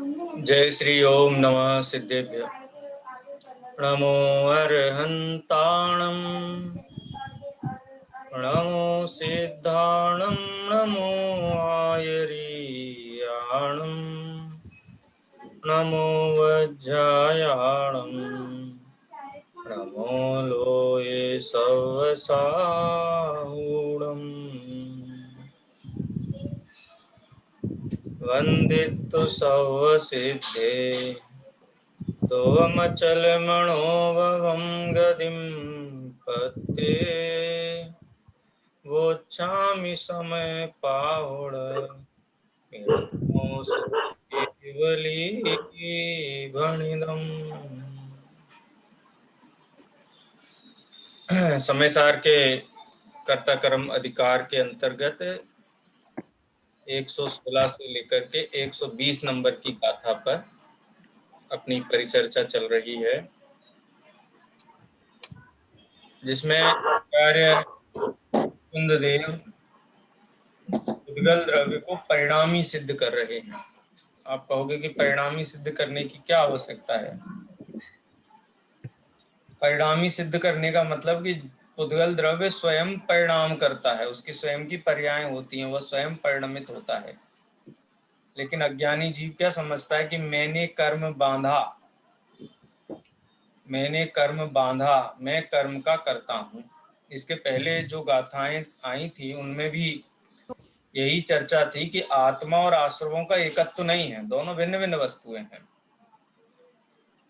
जय श्री ओम नमः सिद्धेभ्य। नमो अर्हन्ताणं नमो सिद्धाणं नमो आयरीयाणं नमो वज्रायाणं नमो लोये सवसाहूणम् वन्दितु सवसिद्धे तोमचलमणोभवं गतिं पत्ते वोच्छामि समय पाहुण केवली भणिदम्। समय सार के कर्ता कर्म अधिकार के अंतर्गत 116 से लेकर के 120 नंबर की गाथा पर अपनी परिचर्चा चल रही है, जिसमें आचार्य कुंददेव उद्गल द्रव्य को परिणामी सिद्ध कर रहे हैं। आप कहोगे कि परिणामी सिद्ध करने की क्या आवश्यकता है? परिणामी सिद्ध करने का मतलब कि उद्गल द्रव्य स्वयं परिणाम करता है, उसकी स्वयं की पर्याय होती हैं, वह स्वयं परिणमित होता है। लेकिन अज्ञानी जीव क्या समझता है कि मैंने कर्म बांधा, मैंने कर्म बांधा, मैं कर्म का करता हूँ। इसके पहले जो गाथाएं आई थी उनमें भी यही चर्चा थी कि आत्मा और आश्रवों का एकत्व तो नहीं है, दोनों भिन्न भिन्न वस्तुएं हैं।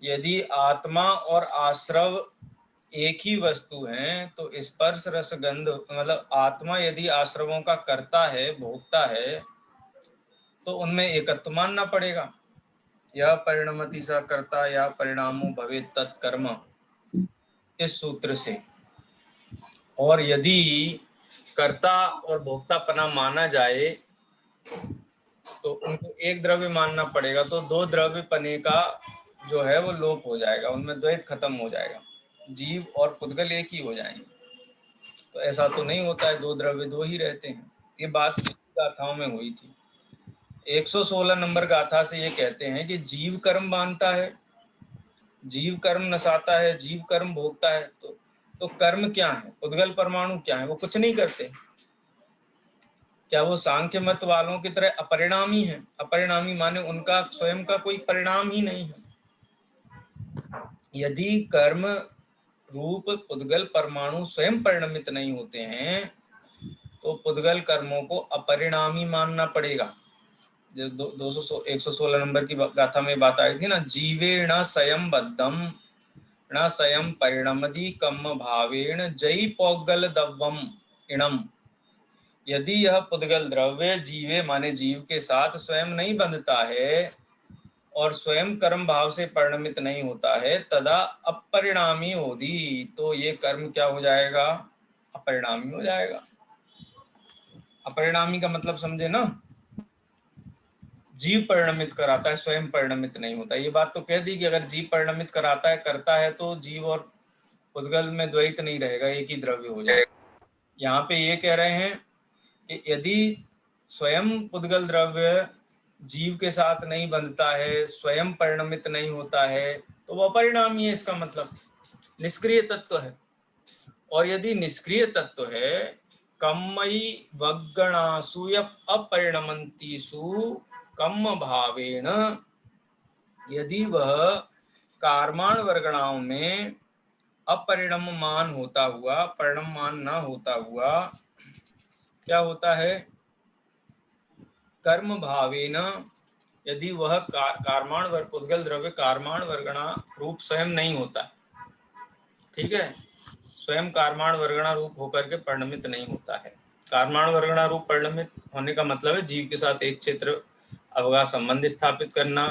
यदि आत्मा और आश्रव एक ही वस्तु हैं तो स्पर्श रस गंध, मतलब आत्मा यदि आश्रवों का कर्ता है, भोगता है, तो उनमें एकत्व मानना पड़ेगा। यह परिणमति स कर्ता या परिणामो भवेत् तत्कर्म, इस सूत्र से। और यदि कर्ता और भोक्तापना माना जाए तो उनको एक द्रव्य मानना पड़ेगा, तो दो द्रव्य पने का जो है वो लोप हो जाएगा, उनमें द्वैत खत्म हो जाएगा, जीव और पुद्गल एक ही हो जाएंगे। तो ऐसा तो नहीं होता है, दो द्रव्य दो ही रहते हैं। ये बात गाथाओं में हुई थी। 116 नंबर गाथा से ये कहते हैं कि जीव कर्म बांधता है, जीव कर्म नसाता है, जीव कर्म भोगता है। तो कर्म क्या है? उद्गल परमाणु क्या है? वो कुछ नहीं करते। क्या वो सांख्य मत वालों की तरह अपरिणामी है? अपरिणामी माने उनका स्वयं का कोई परिणाम ही नहीं है। यदि कर्म रूप पुद्गल परमाणु स्वयं परिणमित नहीं होते हैं तो पुद्गल कर्मों को अपरिणामी मानना पड़ेगा। जो 116 नंबर की गाथा में बात आई थी ना, जीवेण स्वयं बद्धम न स्वयं परिणमति कम्म भावेण जई पौगल दव्वम इणम। यदि यह पुद्गल द्रव्य जीवे माने जीव के साथ स्वयं नहीं बंधता है और स्वयं कर्म भाव से परिणमित नहीं होता है, तदा अपरिणामी होदी, तो ये कर्म क्या हो जाएगा? अपरिणामी हो जाएगा। अपरिणामी का मतलब समझे ना, जीव परिणमित कराता है, स्वयं परिणमित नहीं होता। ये बात तो कह दी कि अगर जीव परिणमित कराता है, करता है, तो जीव और पुद्गल में द्वैत नहीं रहेगा, एक ही द्रव्य हो जाएगा। यहाँ पे ये कह रहे हैं कि यदि स्वयं पुद्गल द्रव्य जीव के साथ नहीं बंधता है, स्वयं परिणमित नहीं होता है, तो वह अपरिणामी है, इसका मतलब निष्क्रिय तत्व है। और यदि निष्क्रिय तत्व है, कम्मयी वग्गणासु अपरिणमंतीसु कम्म भावेन, यदि वह कार्माण वर्गणाओं में अपरिणममान होता हुआ, परिणममान न होता हुआ, क्या होता है? कर्म भावेन, यदि वह कार्माण वर्ग पुद्गल द्रव्य कार्माण वर्गणा रूप स्वयं नहीं होता, ठीक है, स्वयं कार्माण वर्गणा रूप होकर के परिणमित नहीं होता है। कार्माण वर्गणा रूप परिणमित होने का मतलब है जीव के साथ एक क्षेत्र अवगा संबंध स्थापित करना,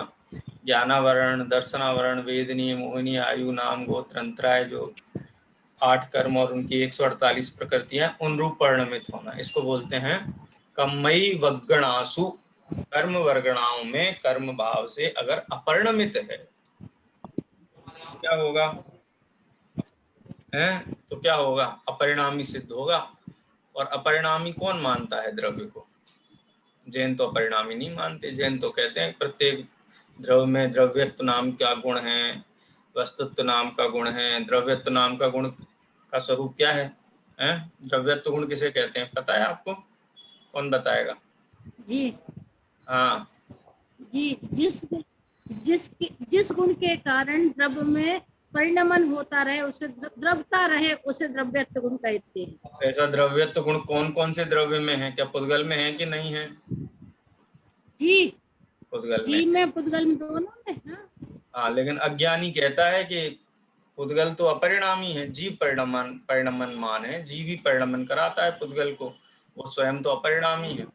ज्ञानावरण, दर्शनावरण, वेदनीय, मोहनीय, आयु, नाम, गोत्र, अंतराय, जो 8 कर्म और उनकी 148 प्रकृतियां, उन रूप परिणमित होना, इसको बोलते हैं कम्मयी वग्गणासु। कर्म वर्गणाओं में कर्म भाव से अगर अपरिणमित है क्या होगा? तो क्या होगा? अपरिणामी सिद्ध होगा। और अपरिणामी कौन मानता है द्रव्य को? जैन तो अपरिणामी नहीं मानते। जैन तो कहते हैं प्रत्येक द्रव्य में द्रव्यत्व नाम का गुण है, वस्तुत्व नाम का गुण है। द्रव्यत्व नाम का गुण का स्वरूप क्या है? हैं? द्रव्यत्व गुण किसे कहते हैं, पता है आपको? कौन बताएगा? जी हाँ जी, जिस गुण के कारण द्रव्य में परिणमन होता रहे, उसे द्रवता रहे, उसे द्रव्यत्व गुण कहते हैं। ऐसा द्रव्यत्व गुण कौन कौन से द्रव्य में है? क्या पुद्गल में है कि नहीं है? जी पुद्गल में जी है। में पुद्गल में, दोनों में। हाँ हाँ, लेकिन अज्ञानी कहता है कि पुद्गल तो अपरिणामी है, जीव परिणमन परिणमनमान है, जीव ही परिणमन कराता है पुद्गल को, वो स्वयं तो अपरिणामी है।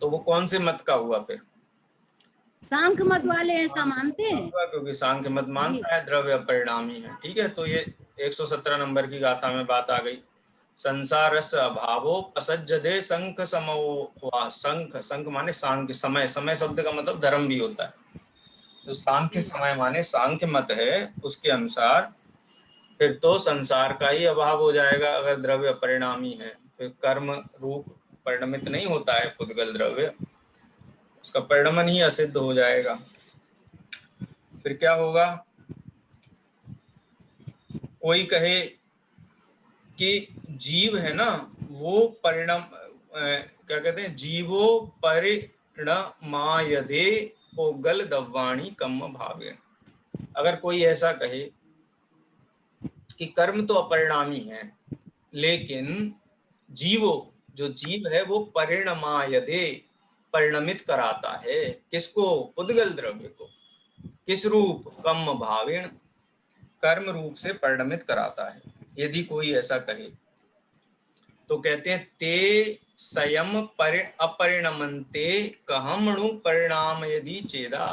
तो वो कौन से मत का हुआ फिर? सांख्य मत वाले ऐसा सांख्य मत मानते का हैं। हुआ, क्योंकि सांख्य मत जी मानता है द्रव्य अपरिणामी है। ठीक है, तो ये 117 नंबर की गाथा में बात आ गई। संसारस्य अभावो पसज्जदे शंख समो हुआ। शंख, शंख माने सांख्य, समय, समय शब्द का मतलब धर्म भी होता है। तो सांख्य समय माने सांख्य मत है, उसके अनुसार फिर तो संसार का ही अभाव हो जाएगा अगर द्रव्य अपरिणामी है। फिर कर्म रूप परिणमित नहीं होता है पुद्गल द्रव्य, उसका परिणमन ही असिद्ध हो जाएगा। फिर क्या होगा? कोई कहे कि जीव है ना, वो परिणाम क्या कहते हैं, जीवो परिणमायदे पोगल दव्वाणी कम भावे। अगर कोई ऐसा कहे कि कर्म तो अपरिणामी है, लेकिन जीवो, जो जीव है वो परिणमायदे, परिणमित कराता है। किसको? पुद्गल द्रव्य को। किस रूप? कम भावेण, कर्म रूप से परिणमित कराता है। यदि कोई ऐसा कहे तो कहते हैं ते स्वयं अपरिणमन्ते कहमणु परिणाम यदि चेदा,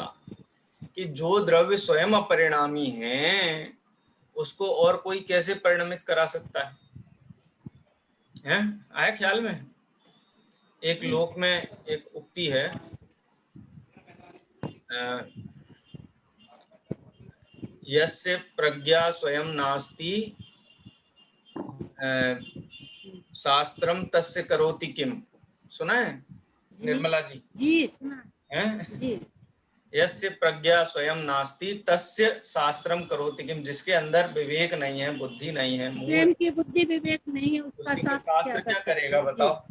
कि जो द्रव्य स्वयं अपरिणामी है उसको और कोई कैसे परिणमित करा सकता है? हैं? आया ख्याल में? एक जी लोक में एक उक्ति है, यस्य प्रज्ञा स्वयं नास्ति शास्त्रम तस्य करोति किम। सुना है जी निर्मला जी? जी सुना। हैं? जी यस्य प्रज्ञा स्वयं नास्ति तस्य शास्त्रम करोति किम। जिसके अंदर विवेक नहीं है, बुद्धि नहीं है, मूर्ख, स्वयं की बुद्धि विवेक नहीं है, उसका उसके लिए शास्त्र क्या शास्त्र कर क्या सकते करेगा हैं। जी बताओ?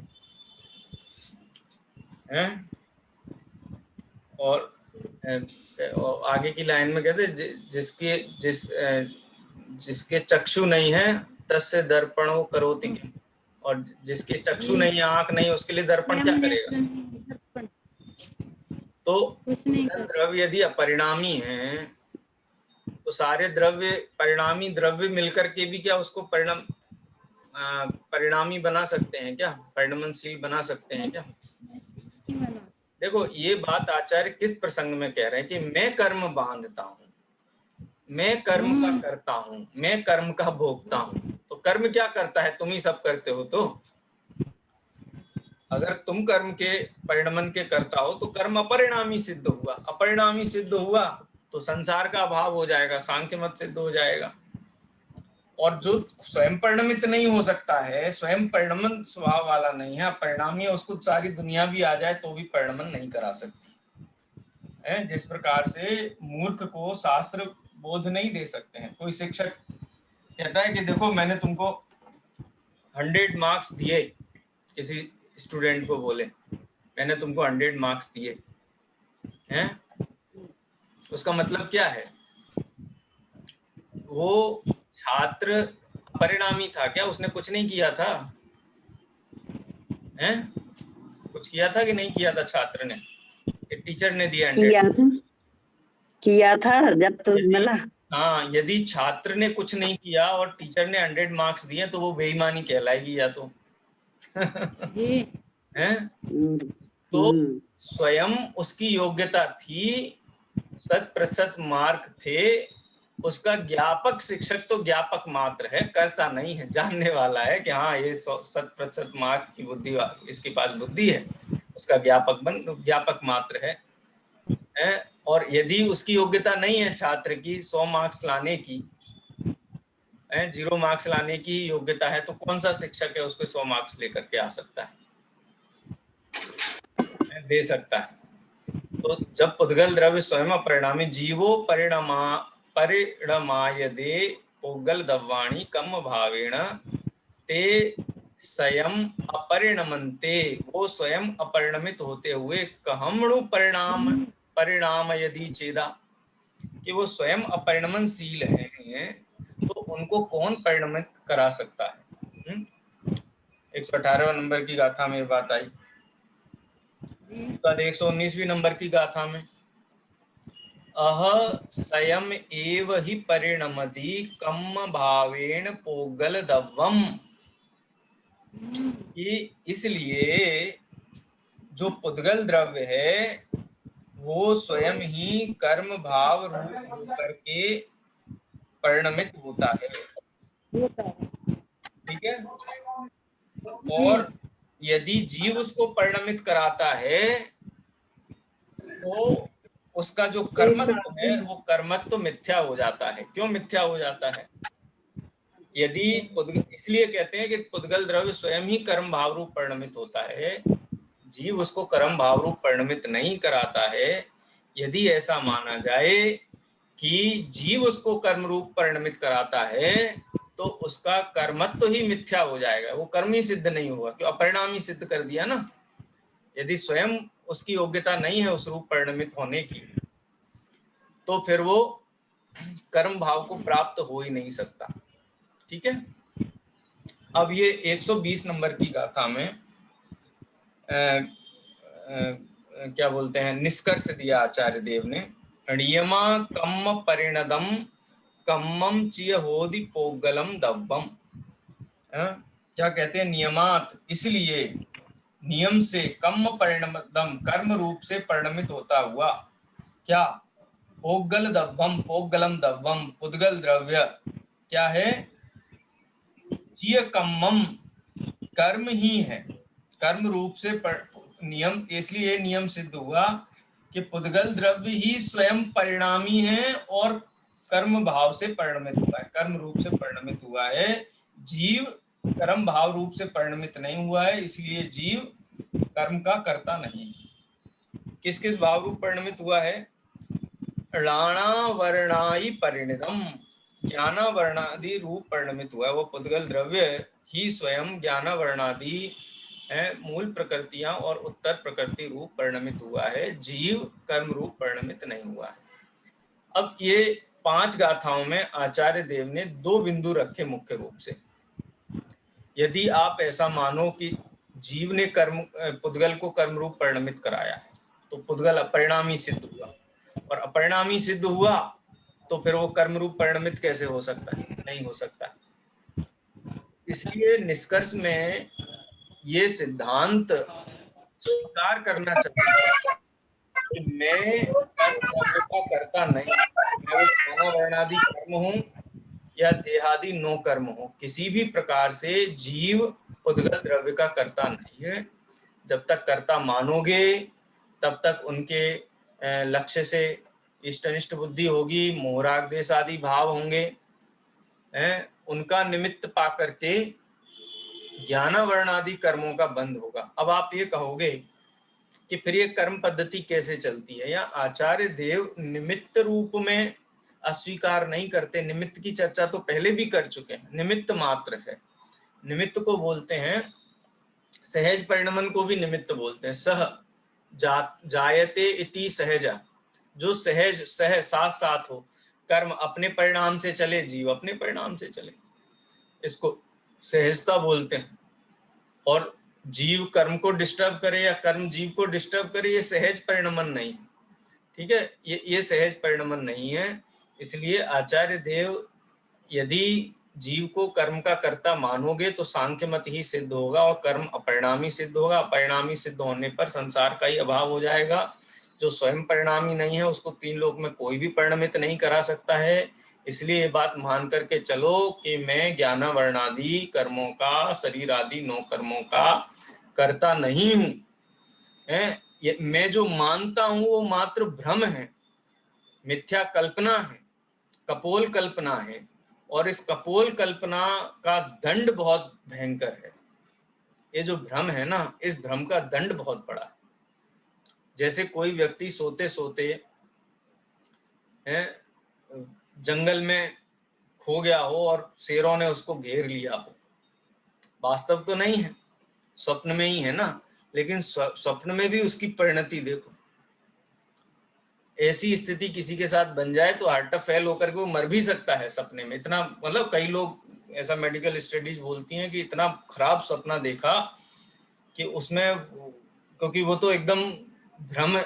हैं? और और आगे की लाइन में कहते जिसके जिसके चक्षु नहीं है तस्य दर्पणो करोति किम। और जिसके चक्षु जी, नहीं है, आंख नहीं, उसके लिए दर्पण स्वयं क्या करेगा? नेत्र नहीं, दर्पण तो कुछ नहीं कर द्रव्य यदि अपरिणामी है तो सारे द्रव्य परिणामी द्रव्य मिलकर के भी क्या उसको परिणामी बना सकते हैं क्या? परिणमनशील बना सकते हैं क्या? नहीं बना। देखो, ये बात आचार्य किस प्रसंग में कह रहे हैं कि मैं कर्म बांधता हूं, मैं कर्म का करता हूं, मैं कर्म का भोगता हूं। तो कर्म क्या करता है? तुम ही सब करते हो। तो अगर तुम कर्म के परिणमन के करता हो तो कर्म अपरिणामी सिद्ध हुआ। अपरिणामी सिद्ध हुआ तो संसार का अभाव हो जाएगा, सांख्य मत सिद्ध हो जाएगा। और जो स्वयं परिणमित नहीं हो सकता है, स्वयं परिणमन स्वभाव वाला नहीं है, परिणामी है, उसको सारी दुनिया भी आ जाए तो भी परिणमन नहीं करा सकती है। जिस प्रकार से मूर्ख को शास्त्र बोध नहीं दे सकते हैं। कोई शिक्षक कहता है कि देखो मैंने तुमको 100 मार्क्स दिए, किसी स्टूडेंट को बोले मैंने तुमको 100 मार्क्स दिए हैं, उसका मतलब क्या है? वो छात्र परिणामी था क्या? उसने कुछ नहीं किया था? हैं? कुछ किया था कि नहीं किया था छात्र ने? टीचर ने दिया 100? किया था जब तो मिला। हाँ, यदि छात्र ने कुछ नहीं किया और टीचर ने 100 मार्क्स दिए तो वो बेईमानी कहलाएगी या तो जी हैं? तो स्वयं उसकी योग्यता थी, 100% मार्क थे, उसका ज्ञापक शिक्षक तो ज्ञापक मात्र है, करता नहीं है, जानने वाला है कि हाँ ये 100% मार्क की बुद्धि, इसके पास बुद्धि है, उसका ज्ञापक मात्र है। और यदि उसकी योग्यता नहीं है छात्र की 100 मार्क्स लाने की, 0 मार्क्स लाने की योग्यता है, तो कौन सा शिक्षक है उसको 100 मार्क्स लेकर के आ सकता है, दे सकता है? तो जब पुद्गल द्रव्य स्वयं अपरिणामी जीवो परिणमायदे पुद्गल द्रव्याणि कम भावेण ते स्वयं अपरिणमन्ते, वो स्वयं अपरिणमित होते हुए कहमणु परिणाम यदि चेदा, कि वो स्वयं अपरिणमनशील हैं, तो उनको कौन परिणमित करा सकता है। 118 नंबर की गाथा में ये बात आई। 119वीं नंबर की गाथा में अह स्वयं एव ही परिणमति कम भावेण पोगल दव्वम, कि इसलिए जो पुद्गल द्रव्य है वो स्वयं ही कर्म भाव रूप होकर के परिणमित होता है। ठीक है। और यदि जीव उसको परिणमित कराता है तो उसका जो कर्मत्व है वो कर्मत्व मिथ्या हो जाता है। क्यों मिथ्या हो जाता है? यदि इसलिए कहते हैं कि पुद्गल द्रव्य स्वयं ही कर्म भाव रूप परिणमित होता है, जीव उसको कर्म भाव रूप परिणमित नहीं कराता है। यदि ऐसा माना जाए कि जीव उसको कर्म रूप परिणमित कराता है तो उसका कर्मत्व ही मिथ्या हो जाएगा, वो कर्म ही सिद्ध नहीं होगा, क्यों अपरिणाम ही सिद्ध कर दिया ना। यदि स्वयं उसकी योग्यता नहीं है उस रूप परिणमित होने की, तो फिर वो कर्म भाव को प्राप्त हो ही नहीं सकता। ठीक है। अब ये 120 नंबर की गाथा में क्या बोलते हैं, निष्कर्ष दिया आचार्य देव ने। नियमा कम्म परिणदम कम्मम चिय होदि पोगलम दव्वम। क्या कहते हैं? नियमात, इसलिए नियम से, कम्म परिणमदम, कर्म रूप से परिणमित होता हुआ, क्या? पोगल दव्वम, पोगलम दव्वम, पुद्गल द्रव्य क्या है? चिय कम्मम, कर्म ही है, कर्म रूप से नियम, इसलिए नियम सिद्ध हुआ कि पुद्गल द्रव्य ही स्वयं परिणामी है और कर्म भाव से परिणमित हुआ है, कर्म रूप से परिणमित हुआ है। जीव कर्म भाव रूप से परिणमित नहीं हुआ है, इसलिए जीव कर्म का कर्ता नहीं है। किस किस भाव रूप परिणमित हुआ है? राणा वर्णाई परिणितम, ज्ञान वर्णादि रूप परिणमित हुआ है। वो पुद्गल द्रव्य ही स्वयं ज्ञान वर्णादि है, मूल प्रकृतियां और उत्तर प्रकृति रूप परिणमित हुआ है। जीव कर्म रूप परिणमित नहीं हुआ है। अब ये 5 गाथाओं में आचार्य देव ने 2 बिंदु रखे मुख्य रूप से। यदि आप ऐसा मानो कि जीव ने पुद्गल को कर्म रूप परिणमित कराया है तो पुद्गल अपरिणामी सिद्ध हुआ, और अपरिणामी सिद्ध हुआ तो फिर वो कर्म रूप परिणमित कैसे हो सकता है? नहीं हो सकता। इसलिए निष्कर्ष में ये सिद्धांत स्वीकार करना चाहिए कि मैं कर्म द्रव्य का कर्ता नहीं, मैं वो ज्ञान वर्णादि कर्म हूं या देहादि नो कर्म हो, किसी भी प्रकार से जीव पुद्गल द्रव्य का कर्ता नहीं है। जब तक कर्ता मानोगे तब तक उनके लक्ष्य से इष्टनिष्ठ बुद्धि होगी, मोहरागदेश आदि भाव होंगे, उनका निमित्त पा करके ज्ञान वर्णादि कर्मों का बंध होगा। अब आप ये कहोगे कि फिर ये कर्म पद्धति कैसे चलती है? या आचार्य देव निमित्त रूप में अस्वीकार नहीं करते। निमित्त की चर्चा तो पहले भी कर चुके हैं। निमित्त मात्र है, निमित्त को बोलते हैं, सहज परिणमन को भी निमित्त बोलते हैं। सह जायते इति सहजा, जो सहज सह साथ साथ हो, कर्म अपने परिणाम से चले, जीव अपने परिणाम से चले, इसको सहजता बोलते हैं। और जीव कर्म को डिस्टर्ब करे या कर्म जीव को डिस्टर्ब करे, ये सहज परिणमन नहीं है। ठीक है, ये सहज परिणमन नहीं है। इसलिए आचार्य देव, यदि जीव को कर्म का कर्ता मानोगे तो सांख्य मत ही सिद्ध होगा और कर्म अपरिणामी सिद्ध होगा। अपरिणामी सिद्ध होने पर संसार का ही अभाव हो जाएगा। जो स्वयं परिणामी नहीं है उसको 3 लोक में कोई भी परिणमित नहीं करा सकता है। इसलिए ये बात मान करके चलो कि मैं ज्ञान वर्णादि कर्मों का, शरीर आदि 9 कर्मों का कर्ता नहीं हूं। मैं जो मानता हूं वो मात्र भ्रम है, मिथ्या कल्पना है, कपोल कल्पना है, और इस कपोल कल्पना का दंड बहुत भयंकर है। ये जो भ्रम है ना, इस भ्रम का दंड बहुत बड़ा है। जैसे कोई व्यक्ति सोते सोते जंगल में खो गया हो और शेरों ने उसको घेर लिया हो, वास्तव तो नहीं है, स्वप्न में ही है ना, लेकिन स्वप्न में भी उसकी परिणति देखो। ऐसी स्थिति किसी के साथ बन जाए तो हार्ट फेल होकर के वो मर भी सकता है सपने में। इतना मतलब कई लोग ऐसा मेडिकल स्टडीज बोलती हैं कि इतना खराब सपना देखा कि उसमें, क्योंकि वो तो एकदम भ्रम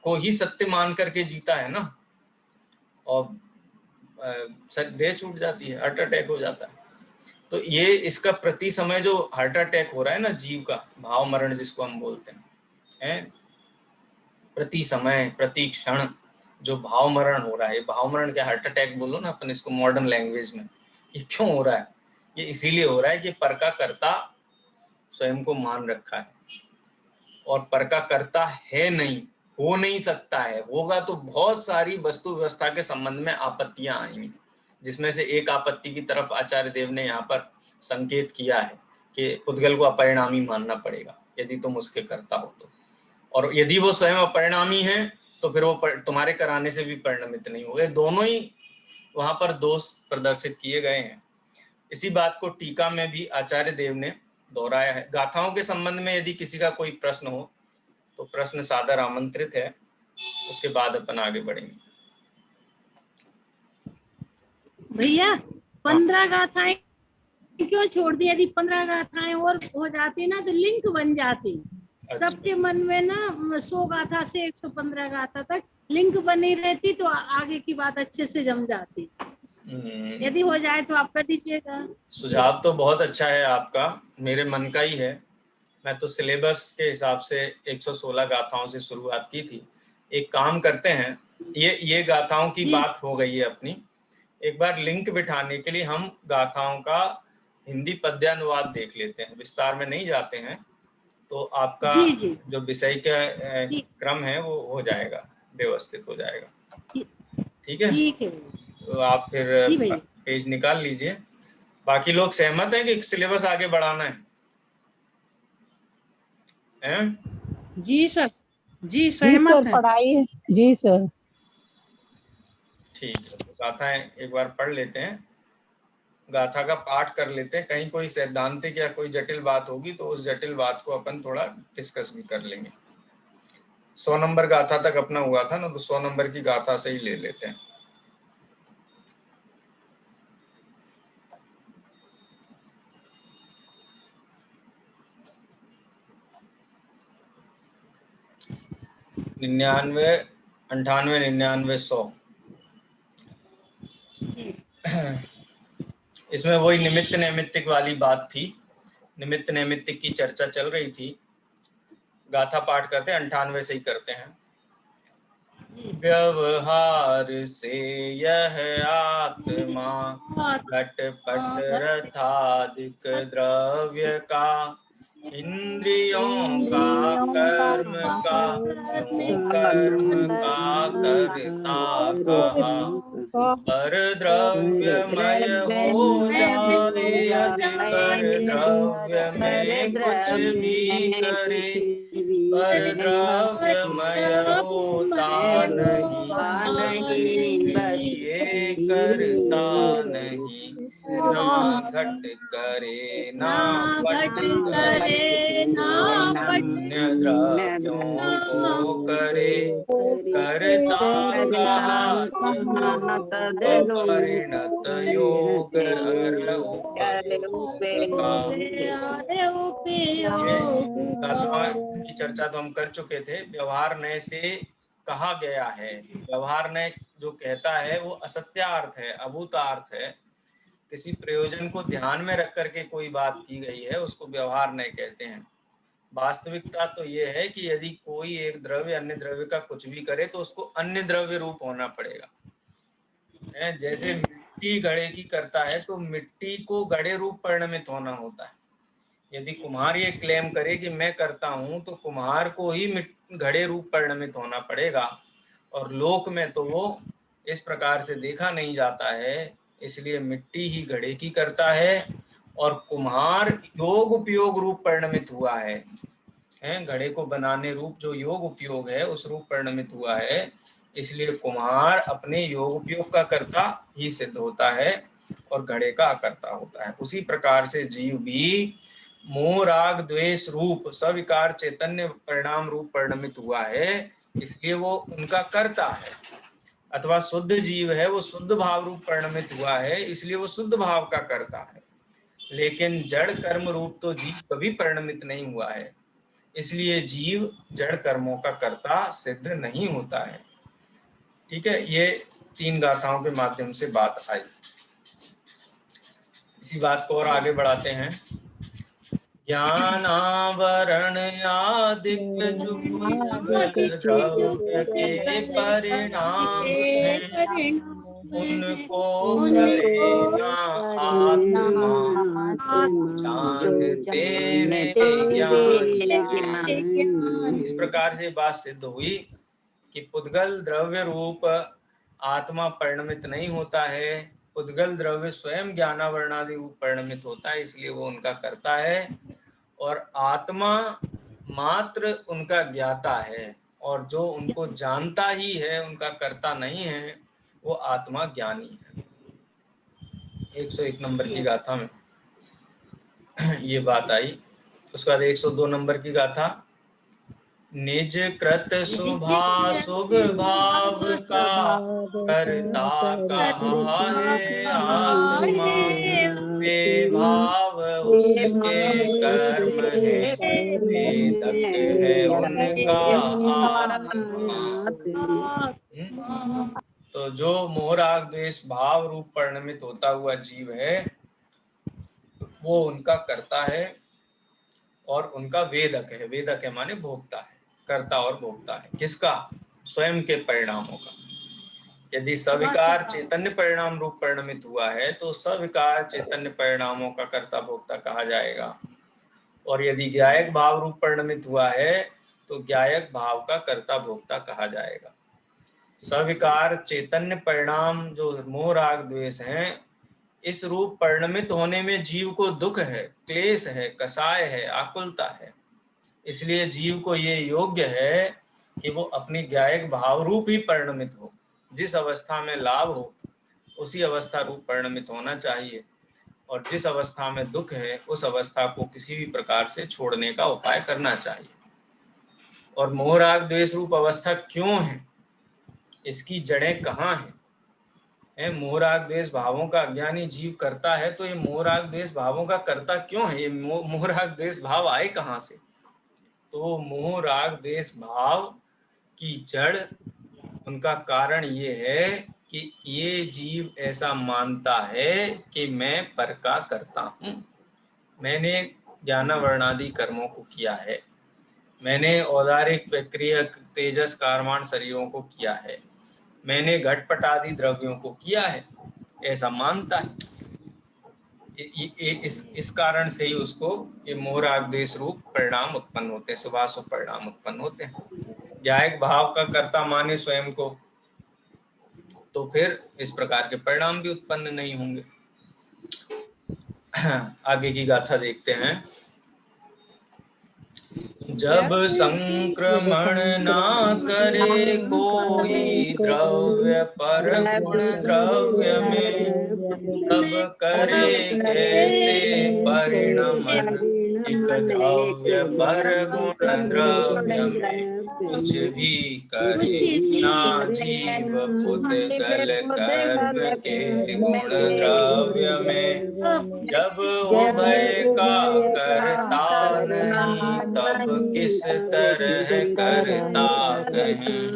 को ही सत्य मान करके जीता है ना, और देह छूट जाती है, हार्ट अटैक हो जाता है। तो ये इसका प्रति समय जो हार्ट अटैक हो रहा है ना, जीव का भाव मरण जिसको हम बोलते हैं, प्रति समय प्रति क्षण जो भाव मरण हो रहा है, भाव मरण क्या हार्ट अटैक बोलो ना अपन इसको मॉडर्न लैंग्वेज में, ये क्यों हो रहा है? ये इसीलिए हो रहा है कि पर का कर्ता स्वयं को मान रखा है, और पर का कर्ता है नहीं, हो नहीं सकता है। होगा तो बहुत सारी वस्तु व्यवस्था के संबंध में आपत्तियां आएंगी, जिसमें से एक आपत्ति की तरफ आचार्य देव ने यहाँ पर संकेत किया है कि पुद्गल को अपरिणामी मानना पड़ेगा यदि तुम उसके कर्ता हो तो, और यदि वो स्वयं अपरिणामी है तो फिर वो तुम्हारे कराने से भी परिणमित नहीं होंगे। दोनों ही वहां पर दोष प्रदर्शित किए गए हैं। इसी बात को टीका में भी आचार्य देव ने दोहराया है। गाथाओं के संबंध में यदि किसी का कोई प्रश्न हो तो प्रश्न सादर आमंत्रित है, उसके बाद अपन आगे बढ़ेंगे। भैया 15 गाथाएं क्यों छोड़ दी? यदि 15 गाथाएं और हो जाती ना तो लिंक बन जाती। अच्छा। सबके मन में ना 100 गाथा से 115 गाथा तक लिंक बनी रहती तो आगे की बात अच्छे से जम जाती। यदि हो जाए तो आप कर दीजिएगा। सुझाव तो बहुत अच्छा है आपका, मेरे मन का ही है। मैं तो सिलेबस के हिसाब से 116 गाथाओं से शुरुआत की थी। एक काम करते हैं, ये गाथाओं की बात हो गई है अपनी, एक बार लिंक बिठाने के लिए हम गाथाओं का हिंदी पद्यानुवाद देख लेते हैं, विस्तार में नहीं जाते हैं, तो आपका जी जी जो विषय का क्रम है वो हो जाएगा, व्यवस्थित हो जाएगा। ठीक है, ठीक है। तो आप फिर जी भैया। पेज निकाल लीजिए। बाकी लोग सहमत हैं कि सिलेबस आगे बढ़ाना है? जी सर, जी सहमत है। पढ़ाई है जी सर। ठीक है, तो गाथाएं एक बार पढ़ लेते हैं, गाथा का पाठ कर लेते हैं। कहीं कोई सैद्धांतिक या कोई जटिल बात होगी तो उस जटिल बात को अपन थोड़ा डिस्कस भी कर लेंगे। 100 नंबर गाथा तक अपना हुआ था ना, तो 100 नंबर की गाथा से ही ले लेते हैं। निन्यानवे, 98, 99, 100। इसमें वही निमित्त नैमित्तिक वाली बात थी, निमित्त नैमित्तिक की चर्चा चल रही थी। गाथा पाठ करते हैं, 98 से ही करते हैं। व्यवहार से यह आत्मा घटपट रथाधिक द्रव्य का, इंद्रियों का कर्म का नो कर्म का करता कहा, पर द्रव्यमय हो जाए यदि पर द्रव्य में कुछ भी करे, पर द्रव्यमय होता नहीं इसलिए करता नहीं, ना घट करे ना पट करे, अन्य द्रव्यों को करे, करता कहा अपरिणत योग की चर्चा तो हम कर चुके थे। व्यवहार नय से कहा गया है, व्यवहार नय जो कहता है वो असत्यार्थ है, अभूतार्थ है, किसी प्रयोजन को ध्यान में रख करके कोई बात की गई है उसको व्यवहार नय कहते हैं। वास्तविकता तो ये है कि यदि कोई एक द्रव्य अन्य द्रव्य का कुछ भी करे तो उसको अन्य द्रव्य रूप होना पड़ेगा। जैसे मिट्टी घड़े की करता है तो मिट्टी को घड़े रूप परिणमित होना होता है। यदि कुम्हार ये क्लेम करे कि मैं करता हूं तो कुम्हार को ही घड़े रूप परिणमित होना पड़ेगा, और लोक में तो वो इस प्रकार से देखा नहीं जाता है, इसलिए मिट्टी ही घड़े की करता है और कुम्हार योग उपयोग रूप परिणमित हुआ है। है, घड़े को बनाने रूप जो योग उपयोग है उस रूप परिणमित हुआ है, इसलिए कुम्हार अपने योग उपयोग का कर्ता ही सिद्ध होता है और घड़े का अकर्ता होता है। उसी प्रकार से जीव भी मोह राग द्वेष रूप सविकार चैतन्य परिणाम रूप परिणमित हुआ है, इसलिए वो उनका कर्ता है। अथवा शुद्ध जीव है, वो शुद्ध भाव रूप परिणमित हुआ है, इसलिए वो शुद्ध भाव का कर्ता है। लेकिन जड़ कर्म रूप तो जीव कभी परिणमित नहीं हुआ है, इसलिए जीव जड़ कर्मों का कर्ता सिद्ध नहीं होता है। ठीक है, ये 3 गाथाओं के माध्यम से बात आई। इसी बात को और आगे बढ़ाते हैं। ज्ञानावरण आदिक द्रव्य के परिणाम हैं, उनको करेगा आत्मा जानते ज्ञान। इस प्रकार से बात सिद्ध हुई कि पुद्गल द्रव्य रूप आत्मा परिणमित नहीं होता है, पुद्गल द्रव्य स्वयं ज्ञानावरणादि रूप परिणमित होता है, इसलिए वो उनका कर्ता है, और आत्मा मात्र उनका ज्ञाता है, और जो उनको जानता ही है, उनका कर्ता नहीं है, वो आत्मा ज्ञानी है। 101 नंबर की गाथा में ये बात आई। उसके बाद 102 नंबर की गाथा, निज कृत शुभ भाव का कर्ता कहा है आत्मा, वे भाव उसके कर्म है, वेदक है उनका आत्मा। तो जो मोह राग द्वेष भाव रूप परिणमित होता हुआ जीव है, वो उनका कर्ता है और उनका वेदक है। वेदक है माने भोक्ता है, कर्ता और भोक्ता है। किसका? स्वयं के परिणामों का। यदि सविकार चैतन्य परिणाम रूप परिणमित हुआ है तो सविकार चैतन्य परिणामों का कर्ता भोक्ता कहा जाएगा, और यदि ज्ञायक भाव रूप परिणमित हुआ है तो ज्ञायक भाव का कर्ता भोक्ता कहा जाएगा। सविकार चैतन्य परिणाम जो मोह राग द्वेष हैं, इस रूप परिणमित होने में जीव को दुख है, क्लेश है, कसाय है, आकुलता है। इसलिए जीव को ये योग्य है कि वो अपनी ज्ञायक भाव रूप ही परिणमित हो। जिस अवस्था में लाभ हो उसी अवस्था रूप परिणमित होना चाहिए, और जिस अवस्था में दुख है उस अवस्था को किसी भी प्रकार से छोड़ने का उपाय करना चाहिए। और मोह राग द्वेष रूप अवस्था क्यों है, इसकी जड़ें कहाँ हैं? मोह राग द्वेष भावों का अज्ञानी जीव करता है, तो ये मोह राग द्वेष भावों का कर्ता क्यों है? ये मोह राग द्वेष भाव आए कहाँ से? तो मोह राग द्वेष भाव की जड़, उनका कारण ये है कि ये जीव ऐसा मानता है कि मैं पर का करता हूँ, मैंने ज्ञानावरणादि कर्मों को किया है, मैंने औदारिक प्रक्रिया तेजस कारमान शरीरों को किया है, मैंने घटपट आदि द्रव्यों को किया है, ऐसा मानता है। इस कारण से ही उसको ये मोह राग द्वेष रूप परिणाम उत्पन्न होते हैं, शुभाशुभ परिणाम उत्पन्न होते हैं। ज्ञायक भाव का कर्ता माने स्वयं को, तो फिर इस प्रकार के परिणाम भी उत्पन्न नहीं होंगे। आगे की गाथा देखते हैं। जब संक्रमण ना करे कोई द्रव्य पर गुण द्रव्य में, तब करे कैसे परिणमन एक द्रव्य पर गुण द्रव्य में। कुछ भी करे ना जीव पुद्गल कर्म के गुण द्रव्य में, जब उभय का करता नहीं तब किस तरह करता कहें।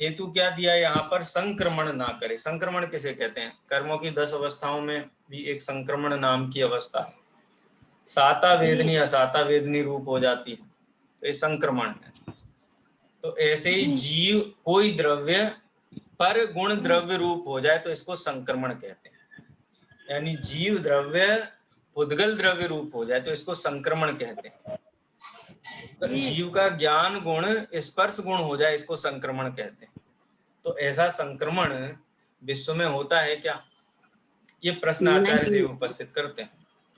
हेतु क्या दिया यहाँ पर? संक्रमण ना करे। संक्रमण किसे कहते हैं? कर्मों की 10 अवस्थाओं में भी एक संक्रमण नाम की अवस्था है। साता वेदनी असाता वेदनी रूप हो जाती है, तो ये संक्रमण है। तो ऐसे ही जीव कोई द्रव्य पर गुण द्रव्य रूप हो जाए तो इसको संक्रमण कहते हैं। यानी जीव द्रव्य पुद्गल द्रव्य रूप हो जाए तो इसको संक्रमण कहते हैं। तो जीव का ज्ञान गुण स्पर्श गुण हो जाए इसको संक्रमण कहते हैं। तो ऐसा संक्रमण विश्व में होता है क्या? ये प्रश्न आचार्य देव उपस्थित करते हैं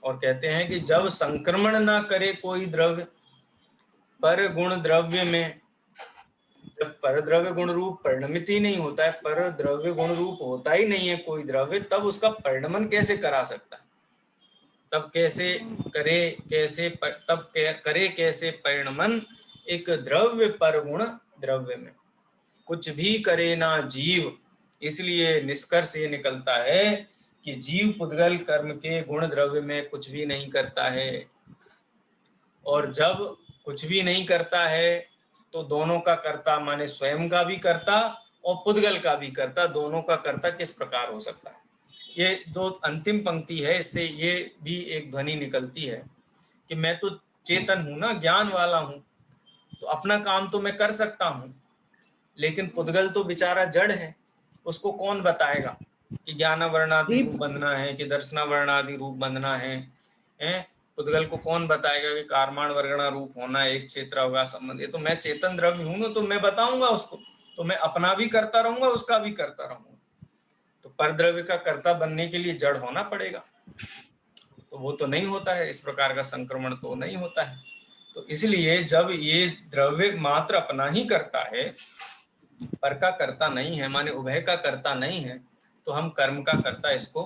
और कहते हैं कि जब संक्रमण ना करे कोई द्रव्य, पर गुण द्रव्य में, जब पर द्रव्य गुण रूप परिणमित ही नहीं होता है, पर द्रव्य गुण रूप होता ही नहीं है कोई द्रव्य, तब उसका परिणमन कैसे करा सकता है? तब कैसे करे, करे कैसे परिणमन एक द्रव्य पर गुण द्रव्य में? कुछ भी करे ना जीव। इसलिए निष्कर्ष ये निकलता है कि जीव पुद्गल कर्म के गुण द्रव्य में कुछ भी नहीं करता है। और जब कुछ भी नहीं करता है तो दोनों का कर्ता माने स्वयं का भी कर्ता और पुद्गल का भी कर्ता, दोनों का कर्ता किस प्रकार हो सकता है? ये जो अंतिम पंक्ति है, इससे ये भी एक ध्वनि निकलती है कि मैं तो चेतन हूं ना, ज्ञान वाला हूं, तो अपना काम तो मैं कर सकता हूं, लेकिन पुद्गल तो बेचारा जड़ है, उसको कौन बताएगा कि ज्ञानावरणादि रूप बंधना है कि दर्शनावरणादि रूप बंधना है? पुद्गल को कौन बताएगा कि कारमाण वर्गणा रूप होना एक क्षेत्र होगा संबंध? ये तो मैं चेतन द्रव्य हूं ना, तो मैं बताऊंगा उसको, तो मैं अपना भी करता रहूंगा, उसका भी करता रहूंगा। तो पर द्रव्य का कर्ता बनने के लिए जड़ होना पड़ेगा, तो वो तो नहीं होता है, इस प्रकार का संक्रमण तो नहीं होता है। तो इसलिए जब ये द्रव्य मात्र अपना ही करता है, पर का कर्ता नहीं है, माने उभय का कर्ता नहीं है, तो हम कर्म का कर्ता इसको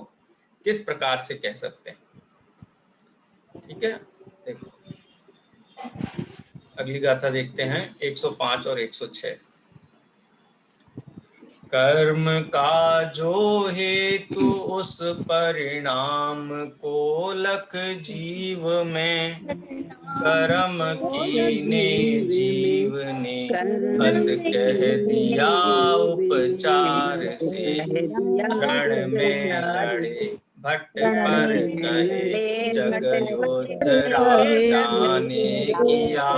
किस प्रकार से कह सकते हैं? ठीक है, देखो अगली गाथा देखते हैं 105 और 106। कर्म का जो हेतु उस परिणाम को लख जीव में, कर्म कीने जीव ने बस कह दिया उपचार से। रण में लड़े भट्ट पर कहे, जग युद्ध राजा ने किया,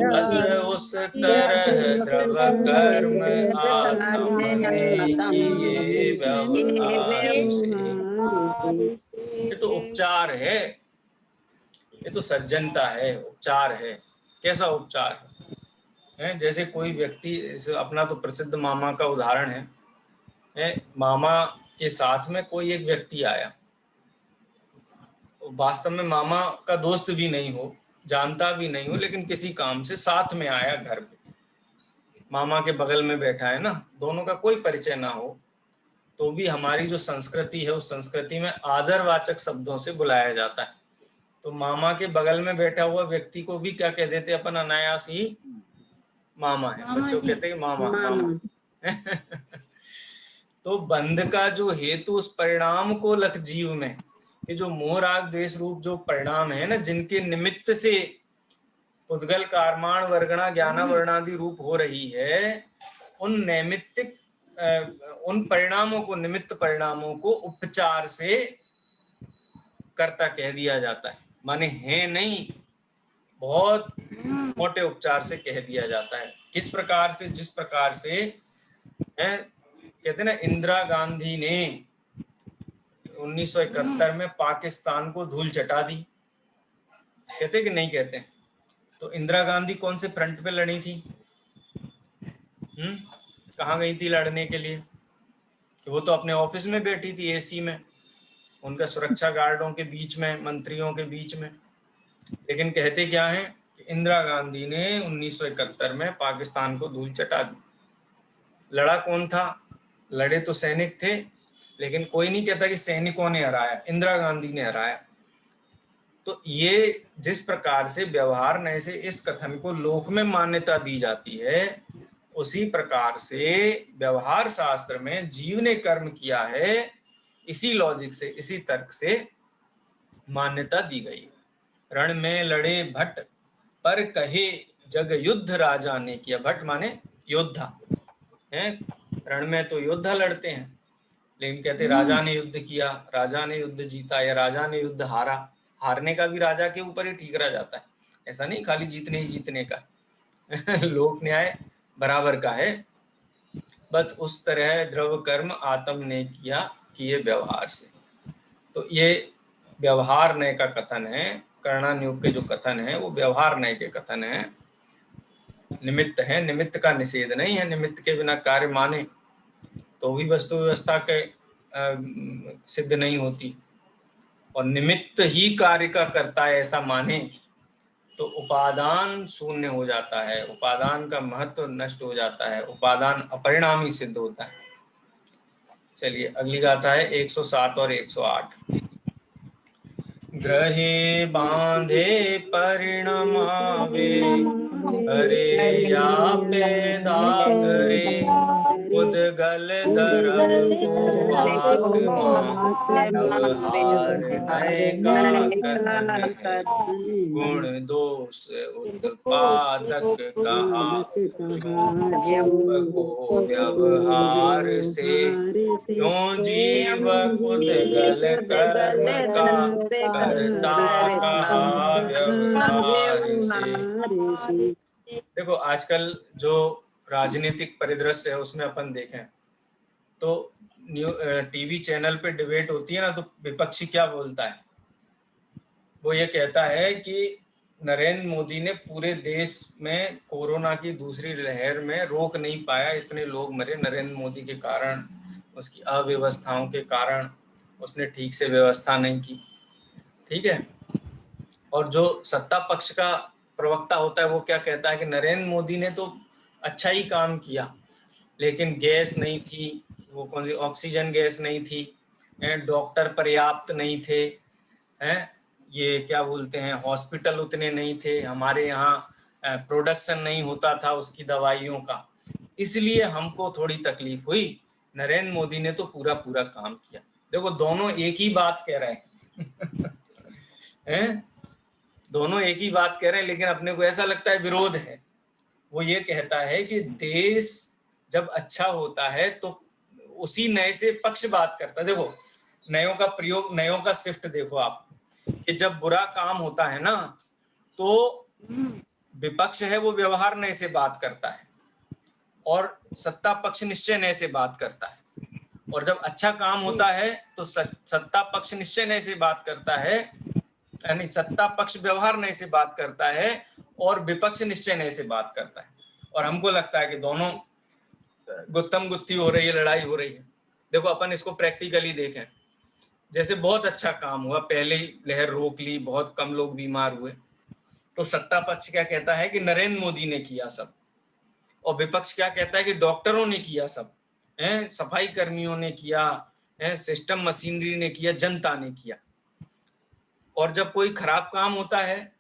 बस उस तरह द्रव कर्म आत्म ने किए व्यवहार से। ये तो उपचार है, ये तो सज्जनता है, उपचार है। कैसा उपचार है? जैसे कोई व्यक्ति, अपना तो प्रसिद्ध मामा का उदाहरण है, मामा के साथ में कोई एक व्यक्ति आया, वास्तव में मामा का दोस्त भी नहीं हो, जानता भी नहीं हो, लेकिन किसी काम से साथ में आया घर पे, मामा के बगल में बैठा है ना, दोनों का कोई परिचय ना हो, तो भी हमारी जो संस्कृति है उस संस्कृति में आदरवाचक शब्दों से बुलाया जाता है। तो मामा के बगल में बैठा हुआ व्यक्ति को भी क्या कह देते अपन अनायास ही? मामा है। बच्चों कहते हैं मामा मामा। तो बंध का जो हेतु उस परिणाम को लख जीव में, कि जो मोह राग द्वेष रूप जो परिणाम है ना, जिनके निमित्त से पुद्गल कारमाण वर्गणा ज्ञानावरणादि रूप हो रही है, उन नैमित्तिक उन परिणामों को, निमित्त परिणामों को उपचार से कर्ता कह दिया जाता है। माने है नहीं, बहुत मोटे उपचार से कह दिया जाता है। किस प्रकार से? जिस प्रकार से कहते ना, इंदिरा गांधी ने 1971 में पाकिस्तान को धूल चटा दी, कहते कि नहीं कहते? तो इंदिरा गांधी कौन से फ्रंट पे लड़ी थी? कहाँ गई थी लड़ने के लिए? वो तो अपने ऑफिस में बैठी थी एसी में, उनका सुरक्षा गार्डों के बीच में, मंत्रियों के बीच में। लेकिन कहते क्या है कि इंदिरा गांधी ने 1971 में पाकिस्तान को धूल चटा दी। लड़ा कौन था? लड़े तो सैनिक थे, लेकिन कोई नहीं कहता कि सैनिकों ने हराया, इंदिरा गांधी ने हराया। तो ये जिस प्रकार से व्यवहार नए से इस कथन को लोक में मान्यता दी जाती है, उसी प्रकार से व्यवहार शास्त्र में जीव ने कर्म किया है, इसी लॉजिक से, इसी तर्क से मान्यता दी गई। रण में लड़े भट्ट पर कहे, जग युद्ध राजा ने किया। भट्ट माने योद्धा है, रण में तो योद्धा लड़ते हैं, लेकिन कहते राजा ने युद्ध किया, राजा ने युद्ध जीता, या राजा ने युद्ध हारा। हारने का भी राजा के ऊपर ही ठीक रह जाता है, ऐसा नहीं खाली जीतने ही जीतने का। लोक न्याय बराबर का है। बस उस तरह द्रव कर्म आत्म ने किया, किए व्यवहार से। तो ये व्यवहार नय का कथन है। कर्णानुयोग के जो कथन है वो व्यवहार नय के कथन है, निमित्त है, निमित्त का निषेध नहीं है। निमित्त के बिना कार्य माने तो भी वस्तु व्यवस्था के सिद्ध नहीं होती, और निमित्त ही कार्य का करता है ऐसा माने तो उपादान शून्य हो जाता है, उपादान का महत्व नष्ट हो जाता है, उपादान अपरिणामी सिद्ध होता है। चलिए अगली गाथा है 107 और 108। ग्रहे बांधे परिणमावे, अरे या पैदा करे, उद्गल दरब को आत्मा, व्यवहार नय का कथन है, गुण दोष उत्पादक कहा, ज्यों जीव को व्यवहार से, क्यों जीव उद्गल कर्म का करता कहा व्यवहार से। देखो आजकल जो राजनीतिक परिदृश्य है उसमें अपन देखें तो टीवी चैनल पे डिबेट होती है ना, तो विपक्षी क्या बोलता है, वो ये कहता है कि नरेंद्र मोदी ने पूरे देश में कोरोना की दूसरी लहर में रोक नहीं पाया, इतने लोग मरे नरेंद्र मोदी के कारण, उसकी अव्यवस्थाओं के कारण, उसने ठीक से व्यवस्था नहीं की। ठीक है। और जो सत्ता पक्ष का प्रवक्ता होता है वो क्या कहता है कि नरेंद्र मोदी ने तो अच्छा ही काम किया, लेकिन गैस नहीं थी, वो कौन सी ऑक्सीजन गैस नहीं थी, डॉक्टर पर्याप्त नहीं थे, हैं ये क्या बोलते हैं हॉस्पिटल उतने नहीं थे, हमारे यहाँ प्रोडक्शन नहीं होता था उसकी दवाइयों का, इसलिए हमको थोड़ी तकलीफ हुई। नरेंद्र मोदी ने तो पूरा पूरा काम किया। देखो दोनों एक ही बात कह रहे हैं हैं, दोनों एक ही बात कह रहे हैं, लेकिन अपने को ऐसा लगता है विरोध है। वो ये कहता है कि देश जब अच्छा होता है तो उसी नए से पक्ष बात करता है। देखो नयों का प्रयोग, नयों का शिफ्ट देखो आप, कि जब बुरा काम होता है ना तो विपक्ष है वो व्यवहार नए से बात करता है और सत्ता पक्ष निश्चय नए से बात करता है, और जब अच्छा काम होता है तो सत्ता पक्ष निश्चय नए से बात करता है, यानी सत्ता पक्ष व्यवहार नए से बात करता है और विपक्ष निश्चय नए से बात करता है। और हमको लगता है कि दोनों गुत्तम गुत्ती हो रही है, लड़ाई हो रही है। देखो अपन इसको प्रैक्टिकली देखें, जैसे बहुत अच्छा काम हुआ, पहले ही लहर रोक ली, बहुत कम लोग बीमार हुए, तो सत्ता पक्ष क्या कहता है कि नरेंद्र मोदी ने किया सब, और विपक्ष क्या कहता है कि डॉक्टरों ने किया सब, सफाई कर्मियों ने किया, सिस्टम मशीनरी ने किया, जनता ने किया। और जब कोई खराब काम होता है,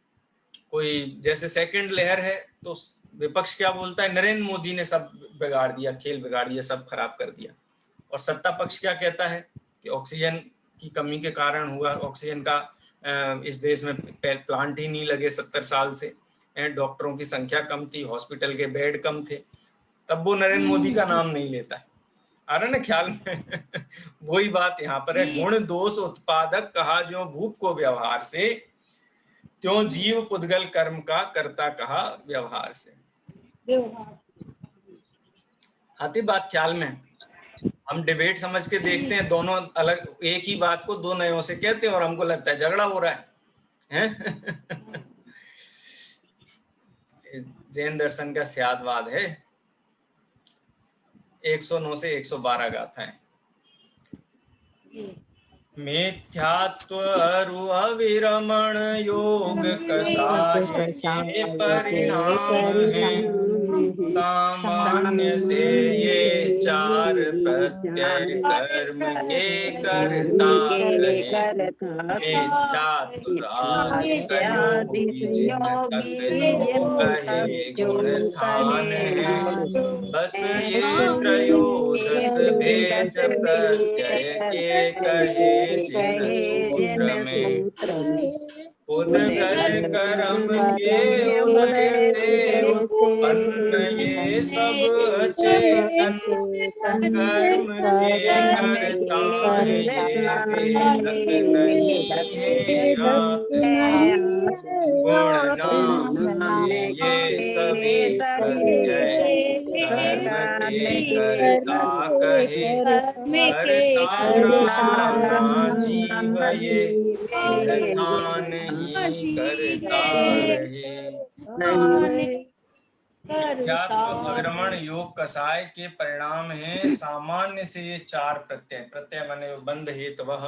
कोई जैसे सेकंड लहर है, तो विपक्ष क्या बोलता है, नरेंद्र मोदी ने सब बिगाड़ दिया, खेल बिगाड़ दिया, सब खराब कर दिया। और सत्ता पक्ष क्या कहता है कि ऑक्सीजन की कमी के कारण हुआ, ऑक्सीजन का इस देश में प्लांट ही नहीं लगे 70 साल से, डॉक्टरों की संख्या कम थी, हॉस्पिटल के बेड कम थे, तब वो नरेंद्र मोदी का नाम नहीं लेता है। आ रहा ना ख्याल में वही बात यहाँ पर है, गुण दोष उत्पादक कहा ज्यों भूप को व्यवहार से, त्यों जीव पुद्गल कर्म का करता कहा व्यवहार से। आती बात ख्याल में? हम डिबेट समझ के देखते हैं, दोनों अलग एक ही बात को दो नयों से कहते हैं और हमको लगता है झगड़ा हो रहा है जैन दर्शन का स्यादवाद है। 109 से 112 गाथाएं। मिथ्यात्व अरु अविरमण योग कसाय के परिणाम हैं, सामान्य से ये चार प्रत्यय कर्म के करता कहे, मिथ्यात्वादि जिन तक जो कहे गुण थान है, बस ये त्रयोदश भेद प्रत्यय के कहे जिन सूत्र में, उद्गल कर्म के उदय से उत्पन्न ये सब अचेतन, कर्म के करता ये भेदक नहीं है गुण नाम ये सभी प्रत्यय कर्म के करता कहे, करता नाम जीव ये निधान ही करता रहे। मिथ्यात्व अविरमण योग कसाय के परिणाम है, सामान्य से ये चार प्रत्यय, प्रत्यय माने बंध हेतु वह,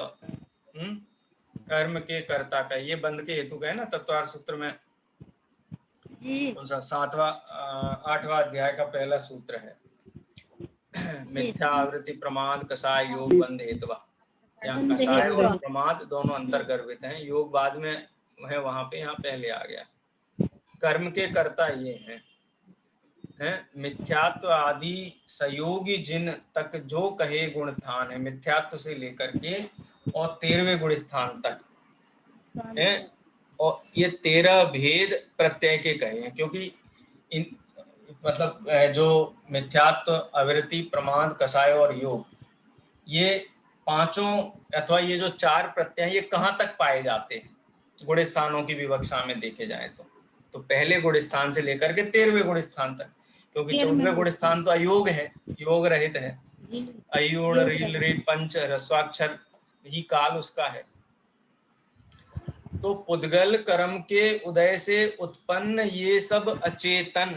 कर्म के कर्ता का, ये बंध के हेतु का है ना तत्वार्थ सूत्र में, जी कौन सा 8वां अध्याय का पहला सूत्र है। मिथ्या आवृत्ति प्रमाद कषाय योग बंध हेतवा। यहाँ कषाय और प्रमाद दोनों अंतर्गर्भित हैं। योग बाद में है वहां पे, यहाँ पहले आ गया। कर्म के कर्ता ये हैं मिथ्यात्व आदि सयोगी जिन तक जो कहे गुण स्थान है, मिथ्यात्व से लेकर के और 13वें गुण स्थान तक है। और ये 13 भेद प्रत्यय के कहे हैं, क्योंकि इन मतलब जो मिथ्यात्व, अविरति, प्रमाद, कषाय और योग, ये पांचों अथवा ये जो 4 प्रत्यय ये कहाँ तक पाए जाते हैं गुण स्थानों की विवक्षा में देखे जाए तो पहले गुण स्थान से लेकर के 13वें गुण स्थान तक, क्योंकि 14वें गुण स्थान तो अयोग है, योग रहित है। अयूण रील रे पंच रस्वाक्षर ही काल उसका है। तो पुद्गल कर्म के उदय से उत्पन्न ये सब अचेतन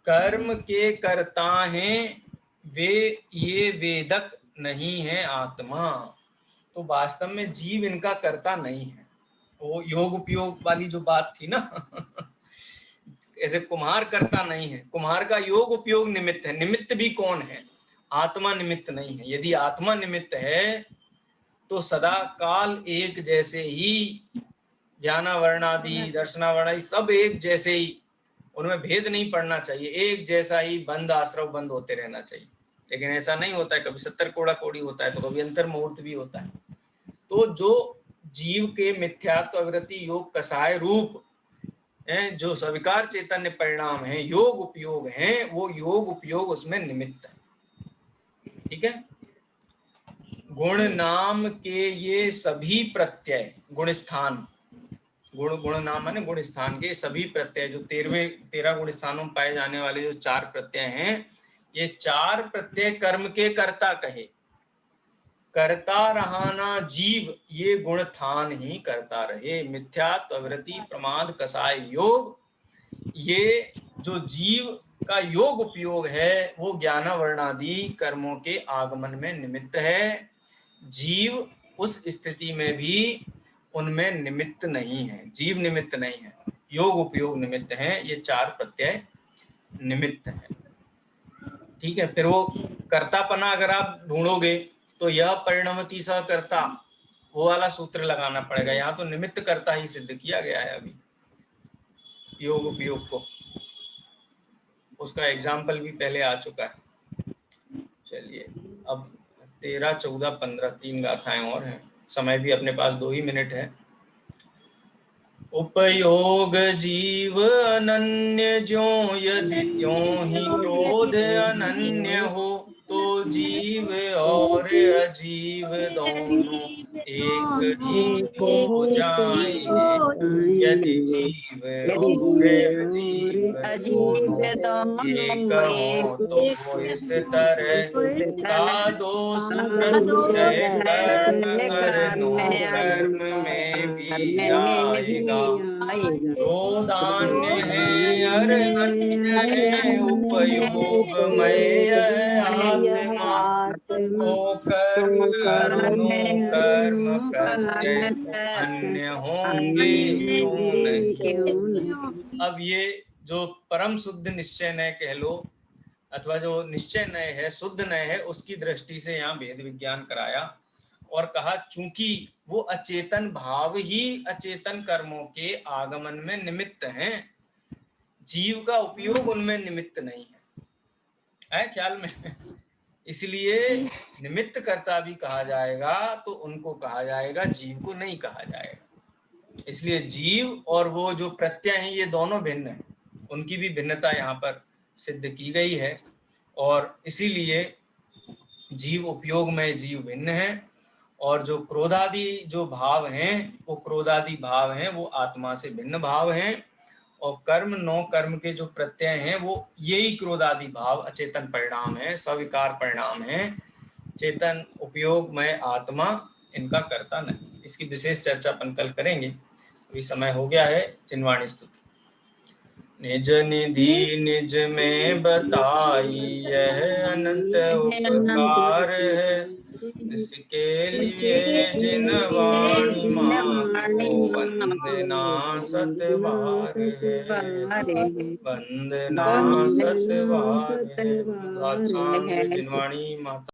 कर्म के कर्ता हैं, वे ये वेदक नहीं है आत्मा। तो वास्तव में जीव इनका कर्ता नहीं है। वो योग उपयोग वाली जो बात थी ना ऐसे कुम्हार कर्ता नहीं है, कुम्हार का योग उपयोग निमित्त है। निमित्त भी कौन है? आत्मा निमित्त नहीं है। यदि आत्मा निमित्त है तो सदा काल एक जैसे ही, ज्ञानावरणादि दर्शनावरणादि सब एक जैसे ही, उनमें भेद नहीं पड़ना चाहिए, एक जैसा ही बंद आश्रव बंद होते रहना चाहिए। लेकिन ऐसा नहीं होता है, कभी 70 कोड़ा कोड़ी होता है तो कभी अंतर मुहूर्त भी होता है। तो जो जीव के मिथ्यात्व, अविरति, योग, कषाय रूप जो स्वीकार चैतन्य परिणाम है, योग उपयोग है, वो योग उपयोग उसमें निमित्त है। ठीक है। गुण नाम के ये सभी प्रत्यय, गुण स्थान, गुण नाम माने गुण स्थान के सभी प्रत्यय, जो 13 गुण स्थानों में पाए जाने वाले जो 4 प्रत्यय हैं, ये 4 प्रत्यय कर्म के कर्ता कहे। करता रहाना जीव ये गुण थान ही करता रहे। मिथ्यात्व, अविरति, प्रमाद, कषाय, योग, ये जो जीव का योग उपयोग है वो ज्ञानावरणादि कर्मों के आगमन में निमित्त है। जीव उस स्थिति में भी उनमें निमित्त नहीं है, जीव निमित्त नहीं है, योग उपयोग निमित्त है, ये 4 प्रत्यय निमित्त है। ठीक है। फिर वो कर्तापना अगर आप ढूंढोगे तो यह परिणमति सह कर्ता, वो वाला सूत्र लगाना पड़ेगा। यहाँ तो निमित्त कर्ता ही सिद्ध किया गया है अभी योग उपयोग को, उसका एग्जाम्पल भी पहले आ चुका है। चलिए अब 13, 14, 15 3 गाथाएं और हैं। समय भी अपने पास 2 ही मिनट है। उपयोग जीव अनन्य ज्यों यदि त्यों ही क्रोध अनन्य हो, तो जीव और अजीव दोनों एक ही हो जाएंगे। यदि जीव और अजीव दोनों एक हो तो इस तरह का दोष प्रत्यय कर्म कर्म में भी आएगा। क्रोधान्य है अरण्य है उपयोगमय आत्मा, तो कर्म कर्म प्रत्यय अन्य होंगे क्यों नहीं। अब ये जो परम शुद्ध निश्चय नय कह लो, अथवा जो निश्चय नय है, शुद्ध नय है, उसकी दृष्टि से यहाँ भेद विज्ञान कराया और कहा चूंकि वो अचेतन भाव ही अचेतन कर्मों के आगमन में निमित्त हैं, जीव का उपयोग उनमें निमित्त नहीं है ख्याल में। इसलिए निमित्त कर्ता भी कहा जाएगा तो उनको कहा जाएगा, जीव को नहीं कहा जाएगा। इसलिए जीव और वो जो प्रत्यय हैं ये दोनों भिन्न हैं, उनकी भी भिन्नता यहाँ पर सिद्ध की गई है। और इसीलिए जीव उपयोग में जीव भिन्न है, और जो क्रोधादि जो भाव हैं वो क्रोधादि भाव हैं, वो आत्मा से भिन्न भाव हैं। और कर्म 9 कर्म के जो प्रत्यय हैं वो यही क्रोधादि भाव अचेतन परिणाम है, स्विकार परिणाम है। चेतन उपयोग में आत्मा इनका कर्ता नहीं। इसकी विशेष चर्चा अपन कल करेंगे, अभी समय हो गया है। चिन्वाणी स्तुति। निज निधि निज में बताई यह अनंत उपकार है, इसके लिए जिनवाणी माँ को वंदना सतबार है, वंदना सतबार है। जिनवाणी माता।